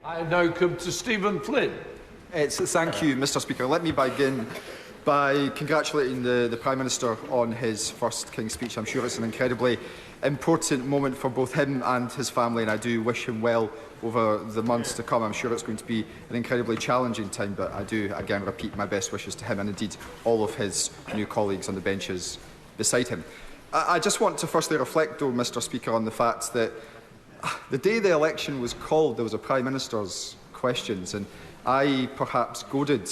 I now come to Stephen Flynn. Thank you, Mr Speaker. Let me begin by congratulating the Prime Minister on his first King's Speech. I'm sure it's an incredibly important moment for both him and his family, and I do wish him well over the months to come. I'm sure it's going to be an incredibly challenging time, but I do again repeat my best wishes to him and indeed all of his new colleagues on the benches beside him. I just want to firstly reflect, though, Mr Speaker, on the fact that the day the election was called, there was a Prime Minister's questions, and I perhaps goaded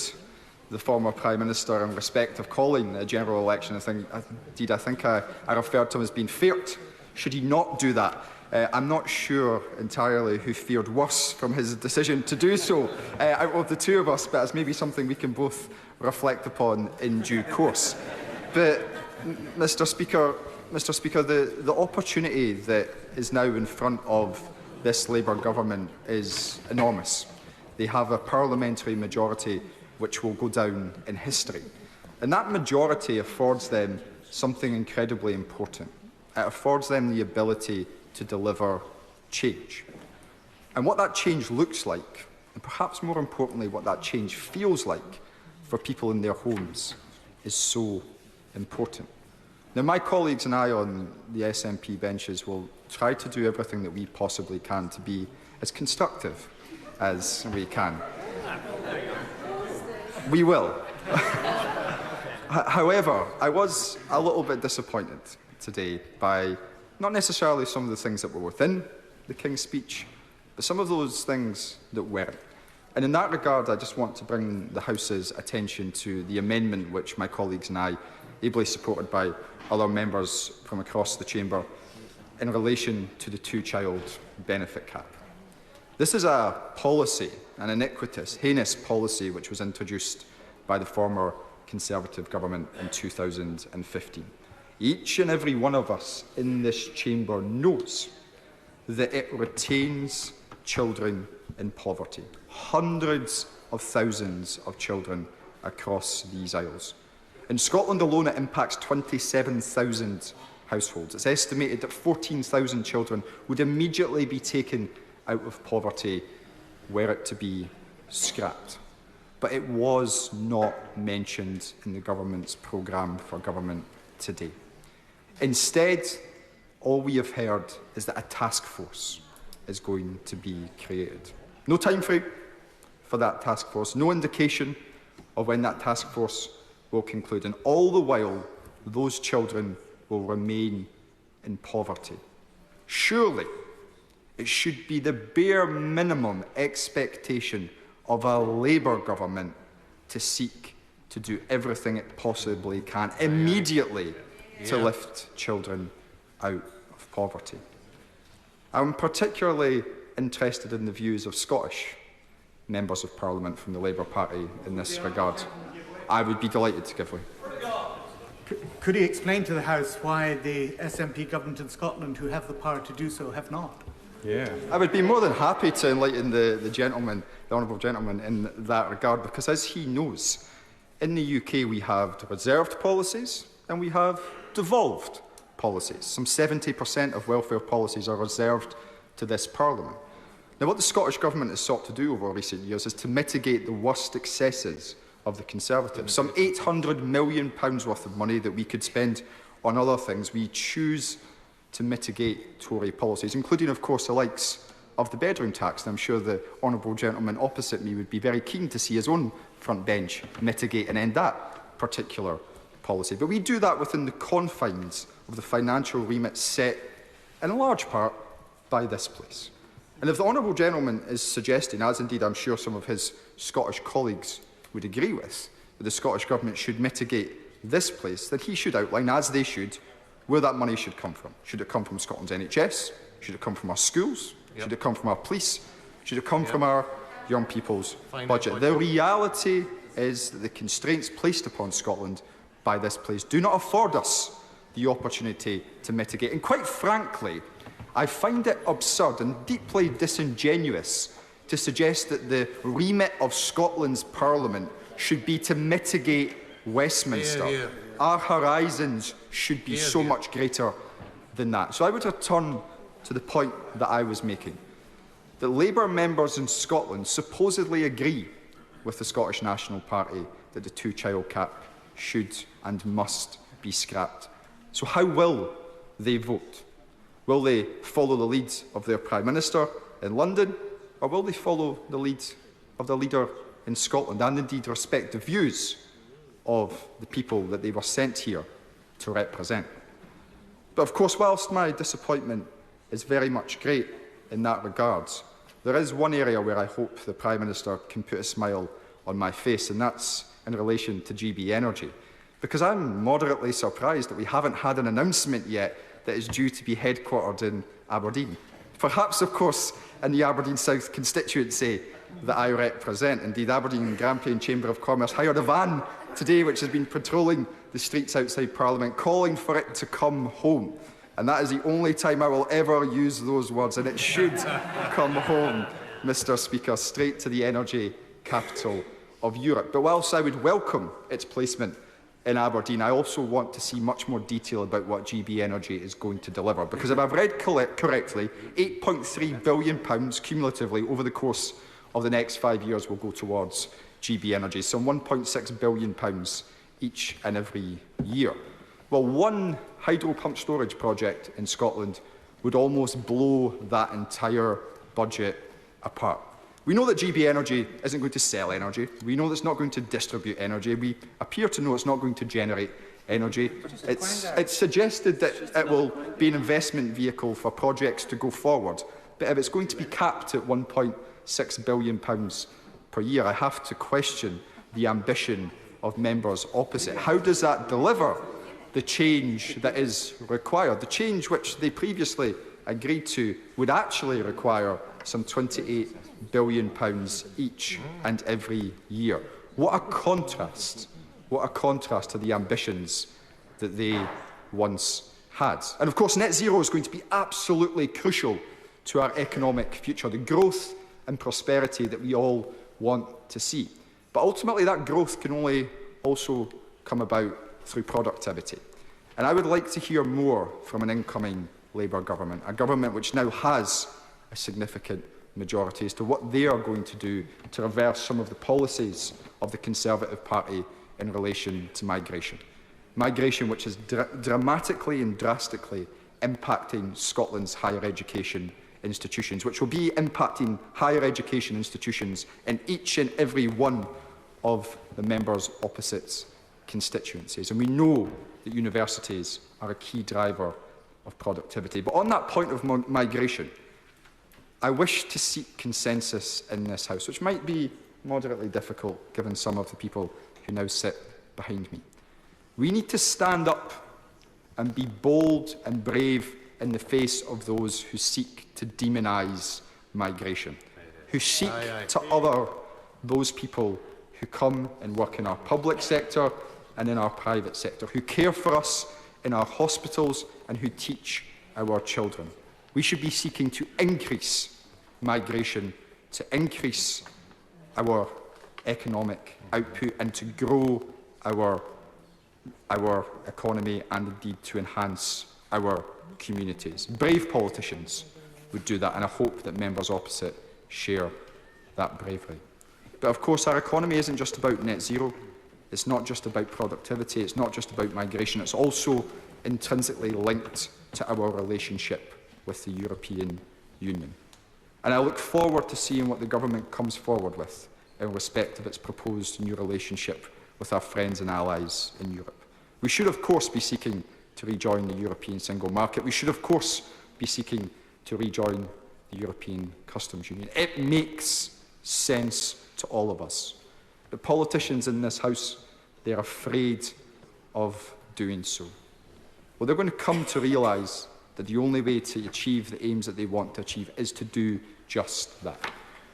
the former Prime Minister in respect of calling a general election. I think I referred to him as being feared. Should he not do that? I'm not sure entirely who fared worse from his decision to do so out of the two of us, but it's maybe something we can both reflect upon in due course. But, Mr Speaker, the opportunity that is now in front of this Labour government is enormous. They have a parliamentary majority which will go down in history. And that majority affords them something incredibly important. It affords them the ability to deliver change. And what that change looks like, and perhaps more importantly, what that change feels like for people in their homes, is so important. Now, my colleagues and I on the SNP benches will try to do everything that we possibly can to be as constructive as we can. We will. However, I was a little bit disappointed today by not necessarily some of the things that were within the King's Speech, but some of those things that weren't. And in that regard, I just want to bring the House's attention to the amendment which my colleagues and I, ably supported by other members from across the chamber, in relation to the two-child benefit cap. This is a policy, an iniquitous, heinous policy, which was introduced by the former Conservative government in 2015. Each and every one of us in this chamber knows that it retains children in poverty. Hundreds of thousands of children across these isles. In Scotland alone, it impacts 27,000 households. It's estimated that 14,000 children would immediately be taken out of poverty were it to be scrapped. But it was not mentioned in the government's programme for government today. Instead, all we have heard is that a task force is going to be created. No time frame for that task force, no indication of when that task force will conclude, and all the while those children will remain in poverty. Surely it should be the bare minimum expectation of a Labour government to seek to do everything it possibly can immediately to lift children out of poverty. I'm particularly interested in the views of Scottish members of Parliament from the Labour Party in this regard. I would be delighted to give way. Could he explain to the House why the SNP government in Scotland, who have the power to do so, have not? I would be more than happy to enlighten the honourable gentleman in that regard, because as he knows, in the UK we have reserved policies and we have devolved policies. Some 70% of welfare policies are reserved to this Parliament. Now, what the Scottish Government has sought to do over recent years is to mitigate the worst excesses of the Conservatives. Some £800 million worth of money that we could spend on other things, we choose to mitigate Tory policies, including, of course, the likes of the bedroom tax. And I'm sure the honourable gentleman opposite me would be very keen to see his own front bench mitigate and end that particular policy. But we do that within the confines of the financial remit set, in large part, by this place. And if the honourable gentleman is suggesting, as indeed I'm sure some of his Scottish colleagues would agree with, that the Scottish Government should mitigate this place, then he should outline, as they should, where that money should come from. Should it come from Scotland's NHS? Should it come from our schools? Should it come from our police? Should it come from our young people's budget? The reality is that the constraints placed upon Scotland by this place do not afford us the opportunity to mitigate. And quite frankly, I find it absurd and deeply disingenuous to suggest that the remit of Scotland's Parliament should be to mitigate Westminster. Our horizons should be so much greater than that. So I would return to the point that I was making. that Labour members in Scotland supposedly agree with the Scottish National Party that the two-child cap should and must be scrapped. So how will they vote? Will they follow the lead of their Prime Minister in London, or will they follow the lead of the leader in Scotland and indeed respect the views of the people that they were sent here to represent? But of course, whilst my disappointment is very much great in that regard, there is one area where I hope the Prime Minister can put a smile on my face, and that's in relation to GB Energy. Because I'm moderately surprised that we haven't had an announcement yet that is due to be headquartered in Aberdeen. Perhaps, of course, in the Aberdeen South constituency that I represent. Indeed, Aberdeen and Grampian Chamber of Commerce hired a van today which has been patrolling the streets outside Parliament, calling for it to come home. And that is the only time I will ever use those words, and it should come home, Mr. Speaker, straight to the energy capital of Europe. But whilst I would welcome its placement in Aberdeen, I also want to see much more detail about what GB Energy is going to deliver. Because if I've read correctly, £8.3 billion cumulatively over the course of the next 5 years will go towards GB Energy, some £1.6 billion each and every year. Well, one hydro pump storage project in Scotland would almost blow that entire budget apart. We know that GB Energy isn't going to sell energy. We know that it's not going to distribute energy. We appear to know it's not going to generate energy. It's suggested that it will be an investment vehicle for projects to go forward. But if it's going to be capped at £1.6 billion per year, I have to question the ambition of members opposite. How does that deliver the change that is required? The change which they previously agreed to would actually require some £28 billion each and every year. What a contrast! What a contrast to the ambitions that they once had. And of course, net zero is going to be absolutely crucial to our economic future, the growth and prosperity that we all want to see. But ultimately, that growth can only also come about through productivity. And I would like to hear more from an incoming Labour government, a government which now has a significant majority, as to what they are going to do to reverse some of the policies of the Conservative Party in relation to migration. Migration which is dramatically and drastically impacting Scotland's higher education institutions, which will be impacting higher education institutions in each and every one of the members opposite's constituencies. And we know that universities are a key driver of productivity. But on that point of migration, I wish to seek consensus in this House, which might be moderately difficult given some of the people who now sit behind me. We need to stand up and be bold and brave in the face of those who seek to demonise migration, who seek to other those people who come and work in our public sector and in our private sector, who care for us in our hospitals and who teach our children. We should be seeking to increase migration, to increase our economic output and to grow our economy and indeed to enhance our communities. Brave politicians would do that, and I hope that members opposite share that bravery. But of course, our economy isn't just about net zero. It's not just about productivity. It's not just about migration. It's also intrinsically linked to our relationship with the European Union. And I look forward to seeing what the government comes forward with in respect of its proposed new relationship with our friends and allies in Europe. We should, of course, be seeking to rejoin the European single market. We should, of course, be seeking to rejoin the European Customs Union. It makes sense to all of us. The politicians in this House, they're afraid of doing so. Well, they're going to come to realise that the only way to achieve the aims that they want to achieve is to do just that.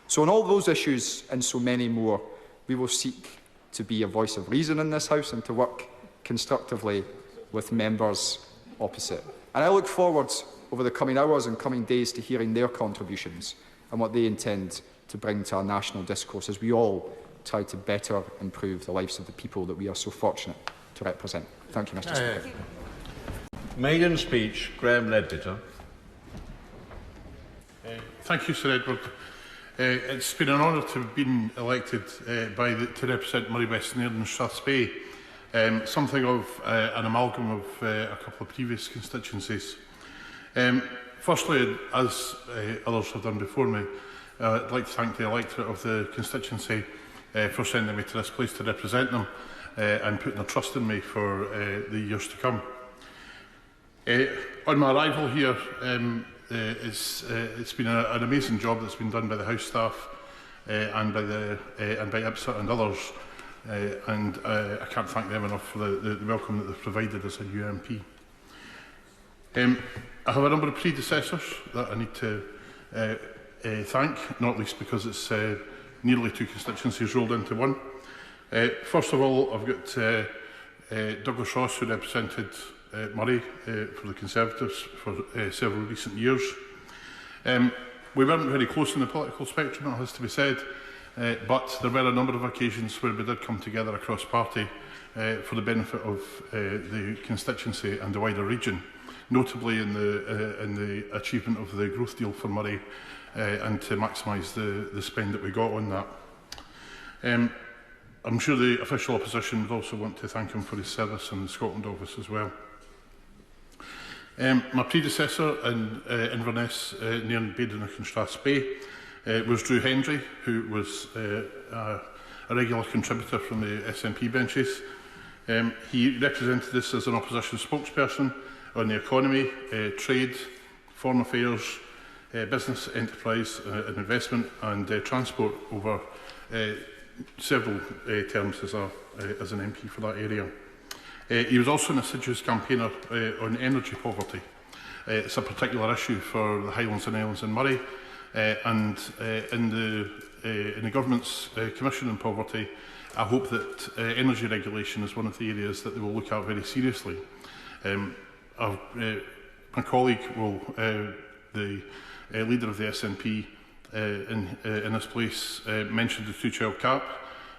So on all those issues and so many more, we will seek to be a voice of reason in this House and to work constructively with members opposite. And I look forward over the coming hours and coming days to hearing their contributions and what they intend to bring to our national discourse as we all try to better improve the lives of the people that we are so fortunate to represent. Thank you, Mr. Speaker. Maiden speech, Graham Leadbitter. Thank you, Sir Edward. It's been an honour to have been elected to represent Murray West Nairn and Strathspey, something of an amalgam of a couple of previous constituencies. Firstly, as others have done before me, I'd like to thank the electorate of the constituency for sending me to this place to represent them and putting their trust in me for the years to come. On my arrival here, it's been an amazing job that's been done by the House staff and by IPSA and others, and I can't thank them enough for the welcome that they've provided as a new MP. I have a number of predecessors that I need to thank, not least because it's nearly two constituencies rolled into one. First of all, I've got Douglas Ross, who represented Murray for the Conservatives for several recent years. We weren't very close in the political spectrum, it has to be said, but there were a number of occasions where we did come together across party for the benefit of the constituency and the wider region, notably in the achievement of the growth deal for Murray and to maximise the spend that we got on that. I'm sure the official opposition would also want to thank him for his service in the Scotland office as well. My predecessor in Inverness, Nairn, Badenoch and Strathspey was Drew Hendry, who was a regular contributor from the SNP benches. He represented us as an opposition spokesperson on the economy, trade, foreign affairs, business, enterprise and investment and transport over several terms as an MP for that area. He was also an assiduous campaigner on energy poverty. It's a particular issue for the Highlands and Islands and Murray, and in the Government's Commission on Poverty, I hope that energy regulation is one of the areas that they will look at very seriously. My colleague, the leader of the SNP in this place, mentioned the two-child cap.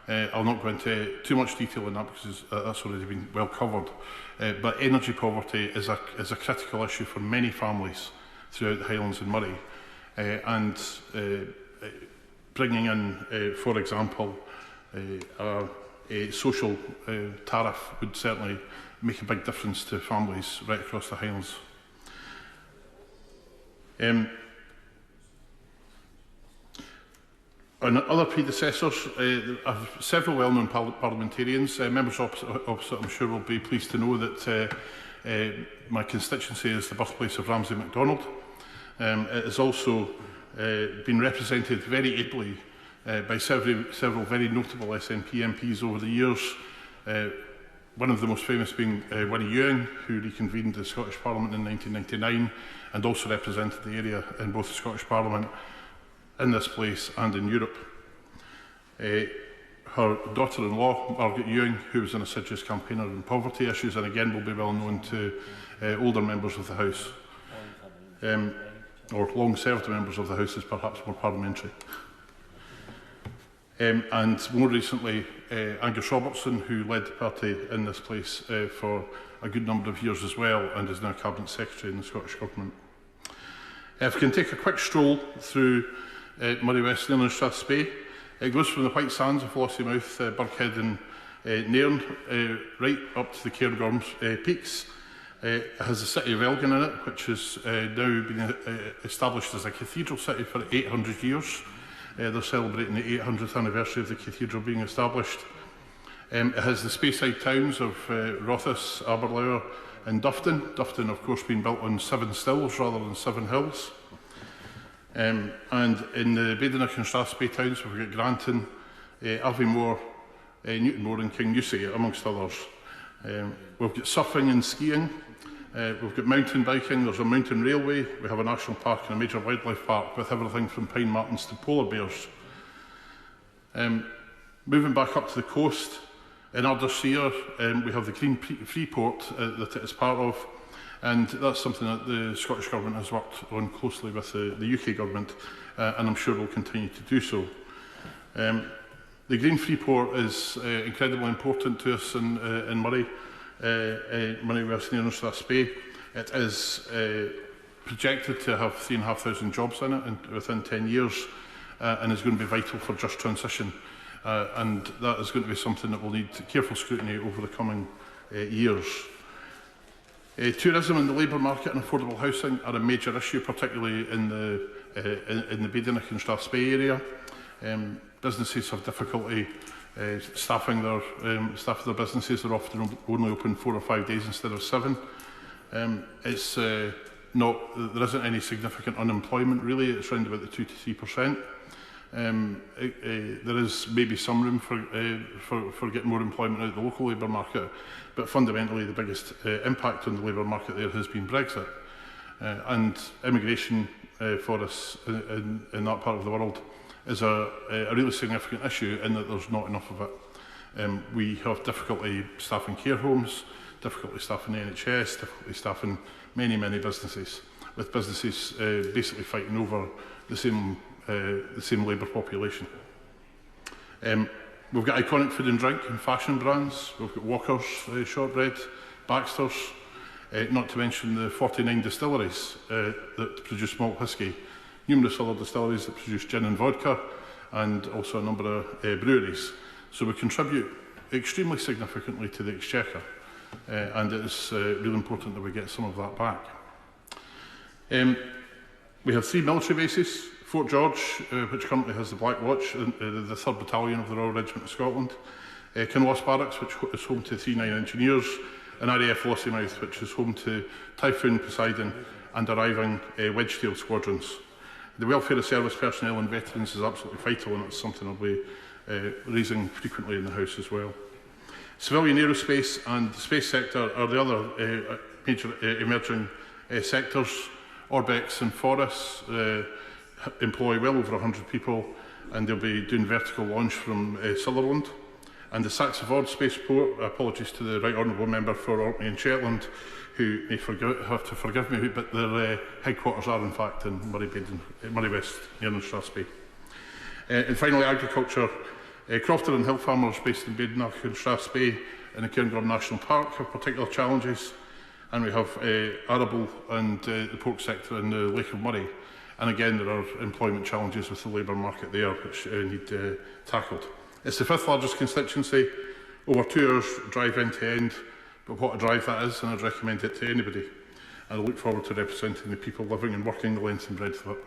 I'll not go into too much detail on that because that's already been well covered. But energy poverty is a critical issue for many families throughout the Highlands and Murray. And bringing in, for example, a social tariff would certainly make a big difference to families right across the Highlands. On other predecessors, I have several well-known parliamentarians. Members opposite, I'm sure, will be pleased to know that my constituency is the birthplace of Ramsay MacDonald. It has also been represented very ably by several very notable SNP MPs over the years. One of the most famous being Winnie Ewing, who reconvened the Scottish Parliament in 1999 and also represented the area in both the Scottish Parliament, in this place and in Europe. Her daughter-in-law, Margaret Ewing, who was an assiduous campaigner on poverty issues and again will be well known to older members of the House, or long-served members of the House is perhaps more parliamentary. And more recently, Angus Robertson, who led the party in this place for a good number of years as well and is now Cabinet Secretary in the Scottish Government. If we can take a quick stroll through Murray West Nairn and Strathspey, it goes from the White Sands of Lossiemouth, Birkhead and Nairn right up to the Cairngorms peaks. It has the city of Elgin in it, which has now been established as a cathedral city for 800 years. They're celebrating the 800th anniversary of the cathedral being established. It has the Speyside towns of Rothes, Aberlour and Dufton. Dufton, of course, being built on 7 stills rather than 7 hills. And in the Badenoch and Strathspey towns, we've got Granton, Aviemore, Newtonmore and Kingussie, amongst others. We've got surfing and skiing. We've got mountain biking. There's a mountain railway. We have a national park and a major wildlife park with everything from pine martens to polar bears. Moving back up to the coast, in Ardersier, we have the Green Freeport that it is part of. And that's something that the Scottish Government has worked on closely with the UK Government, and I'm sure will continue to do so. The Green Freeport is incredibly important to us in Murray, Murray West Nairn and Strathspey. It is projected to have 3,500 jobs in it within 10 years and is going to be vital for just transition. And that is going to be something that will need careful scrutiny over the coming years. Tourism and the labour market and affordable housing are a major issue, particularly in the Gardiner and Strathspey area. Businesses have difficulty staffing their businesses. They're often only open 4 or 5 days instead of 7. There isn't any significant unemployment really. It's around about the 2 to 3%. There is maybe some room for getting more employment out of the local labour market, but fundamentally the biggest impact on the labour market there has been Brexit. And immigration for us in that part of the world is a really significant issue in that there's not enough of it. We have difficulty staffing care homes, difficulty staffing the NHS, difficulty staffing many businesses, with businesses basically fighting over the same labour population. We've got iconic food and drink and fashion brands. We've got Walker's shortbread, Baxter's, not to mention the 49 distilleries that produce malt whisky, numerous other distilleries that produce gin and vodka, and also a number of breweries. So we contribute extremely significantly to the exchequer, and it is really important that we get some of that back. We have 3 military bases. Fort George, which currently has the Black Watch, the 3rd Battalion of the Royal Regiment of Scotland, Kinloss Barracks, which is home to 39 engineers, and RAF Lossiemouth, which is home to Typhoon, Poseidon and arriving Wedgetail squadrons. The welfare of service personnel and veterans is absolutely vital, and it's something I'll be raising frequently in the House as well. Civilian aerospace and the space sector are the other major emerging sectors. Orbex and Forres employ well over 100 people, and they'll be doing vertical launch from Sutherland. And the Saxford Spaceport, apologies to the Right Honourable Member for Orkney and Shetland, who may have to forgive me, but their headquarters are in fact in Murray West, near Strathspey. And finally, agriculture. Crofter and hill farmers based in Badenoch and Strathspey in the Cairngorm National Park have particular challenges, and we have arable and the pork sector in the Lake of Murray. And again, there are employment challenges with the labour market there, which need tackled. It's the 5th largest constituency, over 2 hours drive end to end, but what a drive that is, and I'd recommend it to anybody. And I look forward to representing the people living and working the length and breadth of it.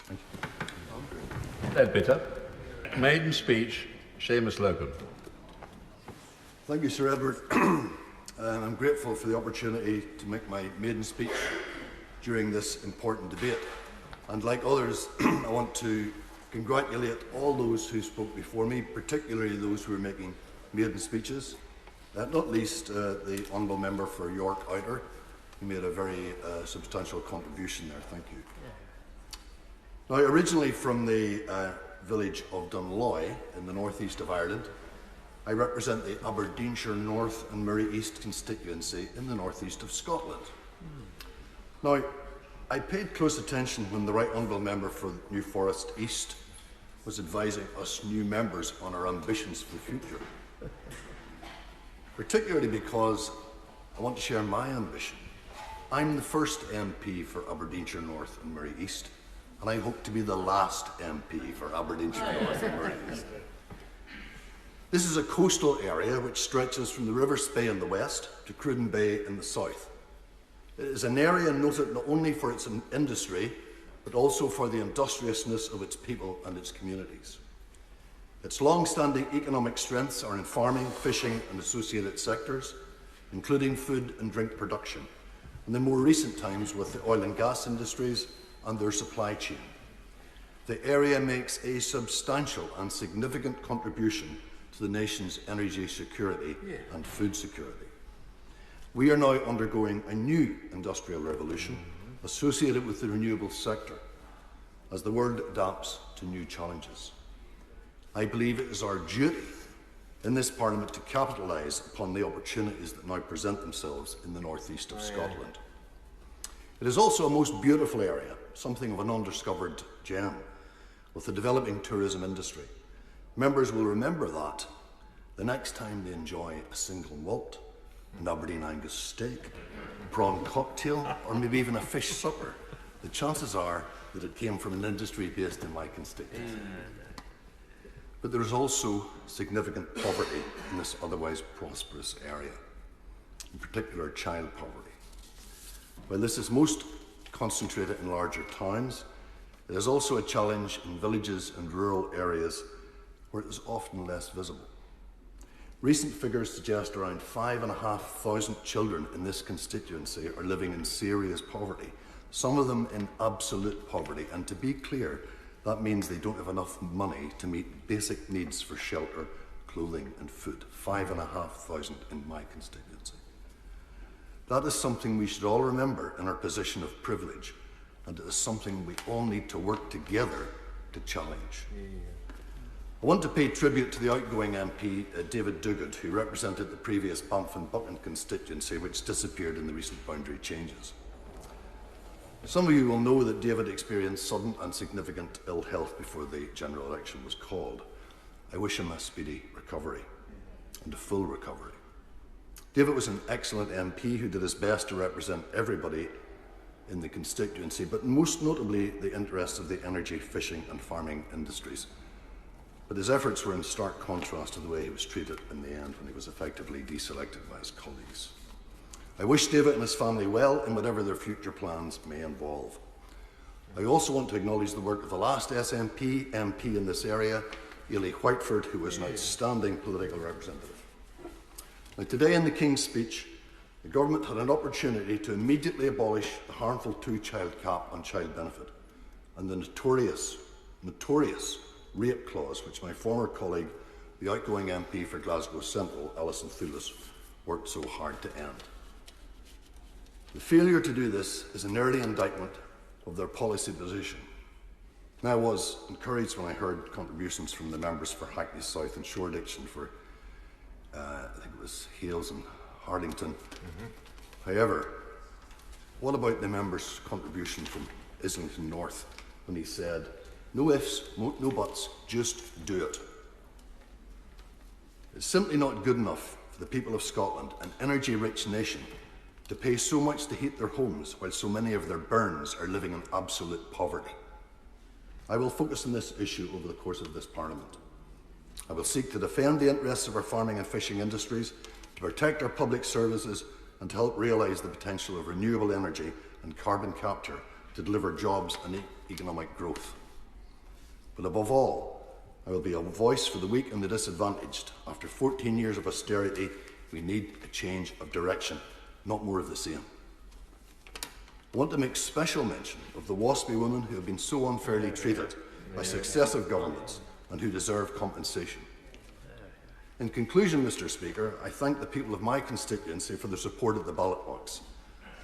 Thank you. Leadbitter. Maiden speech, Seamus Logan. Thank you, Sir Edward. I'm grateful for the opportunity to make my maiden speech during this important debate. And like others, I want to congratulate all those who spoke before me, particularly those who are making maiden speeches, not least the Honourable Member for York Outer, who made a very substantial contribution there. Thank you. Now, originally from the village of Dunloy in the northeast of Ireland, I represent the Aberdeenshire North and Murray East constituency in the northeast of Scotland. Now, I paid close attention when the Right Honourable Member for New Forest East was advising us new members on our ambitions for the future. Particularly because I want to share my ambition. I'm the first MP for Aberdeenshire North and Murray East, and I hope to be the last MP for Aberdeenshire North and Murray East. This is a coastal area which stretches from the River Spey in the west to Cruden Bay in the south. It is an area noted not only for its industry, but also for the industriousness of its people and its communities. Its long-standing economic strengths are in farming, fishing and associated sectors, including food and drink production, and in more recent times with the oil and gas industries and their supply chain. The area makes a substantial and significant contribution to the nation's energy security and food security. We are now undergoing a new industrial revolution associated with the renewables sector as the world adapts to new challenges. I believe it is our duty in this Parliament to capitalise upon the opportunities that now present themselves in the northeast of Scotland. It is also a most beautiful area, something of an undiscovered gem, with a developing tourism industry. Members will remember that the next time they enjoy a single malt, an Aberdeen Angus steak, prawn cocktail, or maybe even a fish supper, the chances are that it came from an industry based in my constituency. But there is also significant poverty in this otherwise prosperous area, in particular child poverty. While this is most concentrated in larger towns, it is also a challenge in villages and rural areas where it is often less visible. Recent figures suggest around 5,500 children in this constituency are living in serious poverty, some of them in absolute poverty, and to be clear, that means they don't have enough money to meet basic needs for shelter, clothing and food. 5,500 in my constituency. That is something we should all remember in our position of privilege, and it is something we all need to work together to challenge. I want to pay tribute to the outgoing MP, David Duguid, who represented the previous Banff and Buchan constituency, which disappeared in the recent boundary changes. Some of you will know that David experienced sudden and significant ill health before the general election was called. I wish him a speedy recovery and a full recovery. David was an excellent MP who did his best to represent everybody in the constituency, but most notably the interests of the energy, fishing and farming industries. But his efforts were in stark contrast to the way he was treated in the end when he was effectively deselected by his colleagues. I wish David and his family well in whatever their future plans may involve. I also want to acknowledge the work of the last SNP MP in this area, Ely Whiteford, who was an outstanding political representative. Now, today in the King's speech, the government had an opportunity to immediately abolish the harmful two-child cap on child benefit and the notorious rape clause which my former colleague, the outgoing MP for Glasgow Central, Alison Thulis, worked so hard to end. The failure to do this is an early indictment of their policy position. Now, I was encouraged when I heard contributions from the members for Hackney South and Shoreditch and for, I think it was Hales and Harlington. However, what about the member's contribution from Islington North when he said, no ifs, no buts, just do it? It's simply not good enough for the people of Scotland, an energy-rich nation, to pay so much to heat their homes while so many of their bairns are living in absolute poverty. I will focus on this issue over the course of this Parliament. I will seek to defend the interests of our farming and fishing industries, to protect our public services and to help realise the potential of renewable energy and carbon capture to deliver jobs and economic growth. But above all, I will be a voice for the weak and the disadvantaged. After 14 years of austerity, we need a change of direction, not more of the same. I want to make special mention of the waspy women who have been so unfairly treated by successive governments and who deserve compensation. In conclusion, Mr. Speaker, I thank the people of my constituency for their support at the ballot box.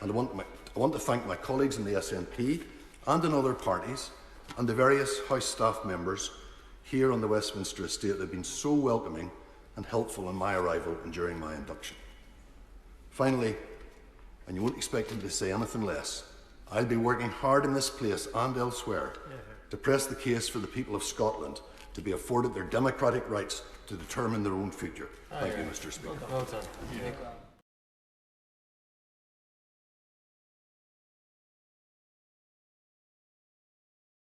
And I want to thank my colleagues in the SNP and in other parties and the various House staff members here on the Westminster estate that have been so welcoming and helpful in my arrival and during my induction. Finally, and you won't expect me to say anything less, I'll be working hard in this place and elsewhere to press the case for the people of Scotland to be afforded their democratic rights to determine their own future. Thank you, Mr. Speaker. Well done.